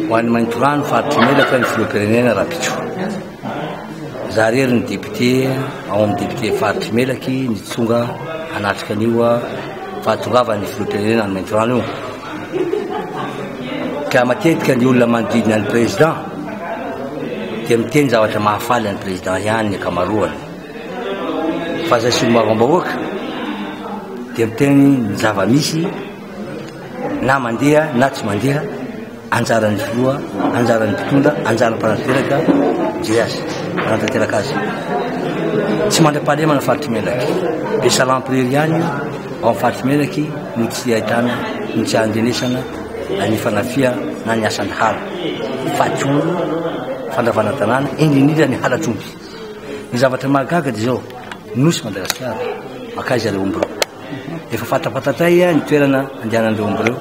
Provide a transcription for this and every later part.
hoan'ny Maintorano faritry melaka ny filoham-pirenena Rapitso. Za rery ny député ao amin'ny député faritry melaky nitsonga anatrika an'io fahatongavany filoham-pirenena ny Maintorano io. Ka matetika ny olona manodidina ny président dia miteny zavatra mahafaly ny président ihany ny akamaroany. Fa zay sy mavambahoaka dia miteny ny zava-misy na mandeha na tsy mandeha anjaran'ny filoha, anjaran'ny mpitondra, anjaran'ny mpanatanteraka jay azy, mpanatanteraka azy. Tsy mandra-pahalemana faritry melaky. Be salampirery ihany ao amin'ny faritry melaky no tsy ahitana, no tsy andenesana ny fanafia na ny asan'ny hala. Fatrolo, fandravana tanàna, indrindra ny halatromby. Ny zavatra mahagaga dia zao, nosy Madagasikara, makaiza le omby reo. Efa fatapatatay ny toerana andehanan'ireo omby reo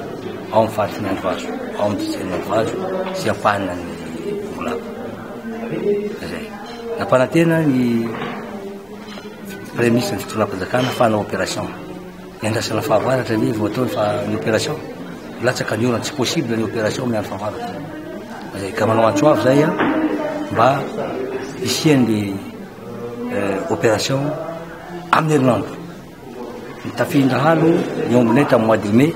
ao amin'ny faritry ny Andohazo, ao amin'ny district ny Andohazo sy ampahana ny Volavo. Zay. Nampanantena ny premier ministre ny fitondram-panjakana fanao opération. Ny andrasana fahavaratra hoe vao atao ny opération. Latsaka ny orana tsy possible ny opération amin'ny andro fahavaratra. Zay. Ka manao antsoavy zay mba hisian'le opération amin'ny herinandro. Nitafindra halo ny ombinay tamin'ny mois de mai,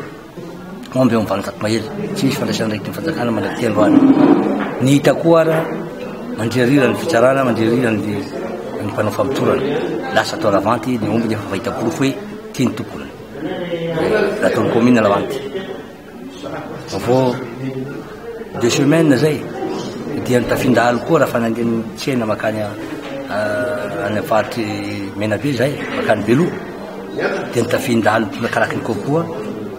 omby eo amin'ny 24 mahely, tsy misy fandraisana raiky ny fanjakana mandraky androany. Ny hita koa ara mandririra ny fitsarana, mandririra ny mpanao famitorana. Lasa atao lavanty ny omby nefa fahita-porofo hoe tiany tompony. Ataony commune lavanty. Vao 2 semaines zay dia nitafindra halo koa raha fanangen'ny tsena makany any faritry Menabe zay, makany Belo. Dia nitafindra halo mitondra Kalaknikov koa,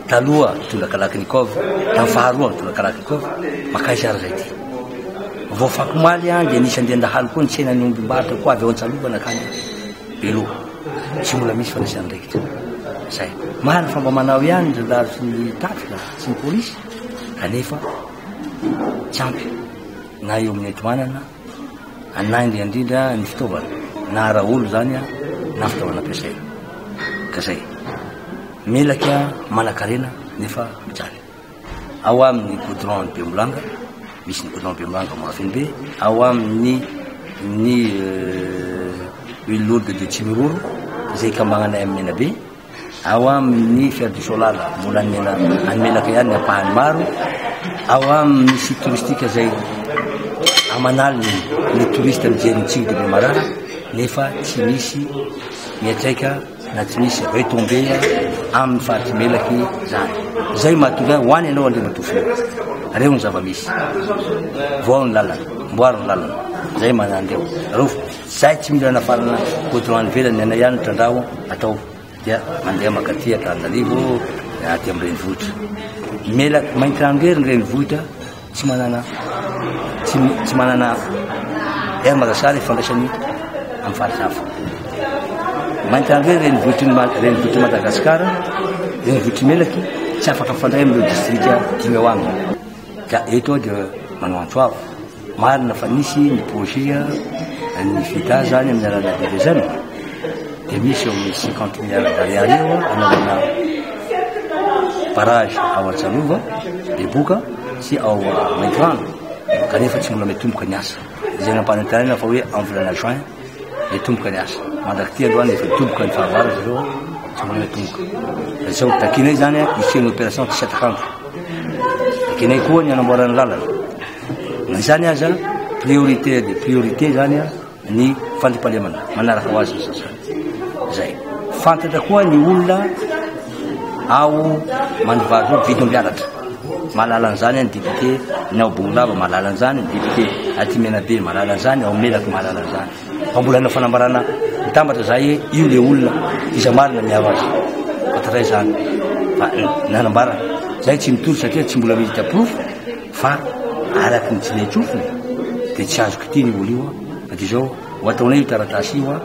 taloha mitondra Kalaknikov, tamin'ny faharoa mitondra Kalaknikov, makaiza ary zay ty. Vao fakomaly dia nisy andenda halo koa ny tsena ny ombim-baritra koa avy ao an-tsalovana akany Belo. Tsy mbola misy fandraisana raikitra. Zay. Marina fa mba manao ihany ny rary sy ny trafika sy ny polisy, kanefa tsy ampy. Na eo amin'ny etomanana, anaindy indrindra ny fitaovana, na ara olo zany na fitaovana ampiasaina. Ka zay. Melaky manan-karena nefa mijaly. Ao amin'ny goudron ny Bemolanga, misy ny goudron Bemolanga Morafiny be, ao amin'ny huile lourde de Tsimiroro izay kambagnanay amin'ny Menabe, ao amin'ny fer du solar mbola any Melaka ihany ny ampahany maro, ao amin'ny site touristique zay amanaly ny touriste mijery ny Tsigy de Bemaraha, nefa tsy misy miatraika na tsy misy retombé amin'ny faritry melaky zany. Zay mahatonga ho any ianao andriamatofonao. Reo ny zava-misy. Vao ny lalana, mboary ny lalana. Zay manandeo. Reo zay tsy mila nafarana goudron any velany ana ihany trandraho atao. Dia mandeha makaty Antananarivo aty amin'ny renivohitra. Melaky Maintorano rery ny renivohitra tsy manana Air Madagasikara ifandraisany amin'ny faritra hafa. Maintorano rery renivohitry Madagasikara, renivohitry melaky tsy afaka mifandray amin'ireo district dimy ao aminy. Ka eto dia manao antsoavy. Marina fa nisy ny projet ny FIDA zany amin'ny alana division. Dia misy eo amin'ny 50 milliards d'ariary eo anaovana barrage ao Antsalova, Beboka sy ao Maintorano. Kanefa tsy mbola mitomboka ny asa. Izay nampanantenana fa hoe amin'ny volana juin mitomboka ny asa. Mandraky ty androany efa mitomboka ny fahavaratra zao tsy mbola mitomboka. Zao takinay zany hisiany opération tsy atakandro. Takinay koa ny anamboarany lalana. Zany aza priorité de priorité zany ny fandripahalemana manaraka ho azy ny sasany. Zay. Fantatra koa ny olona ao Mandovary ao vidim-biaratra. Mahalala an'izany ny député ny ao Bongolava, mahalala an'izany ny député aty Menabe, mahalala an'izany ao Melaky, mahalala an'izany. Fa mbola na fanambarana mitambatra zay io le olona iza marina miava azy. Fatazay zany. Fa nanambara zay tsy mitory satria tsy mbola misy aprofo fa araky ny tsy netrofony dia tsy azoko ty ny olo io dia zao ho ataonay io taratasy io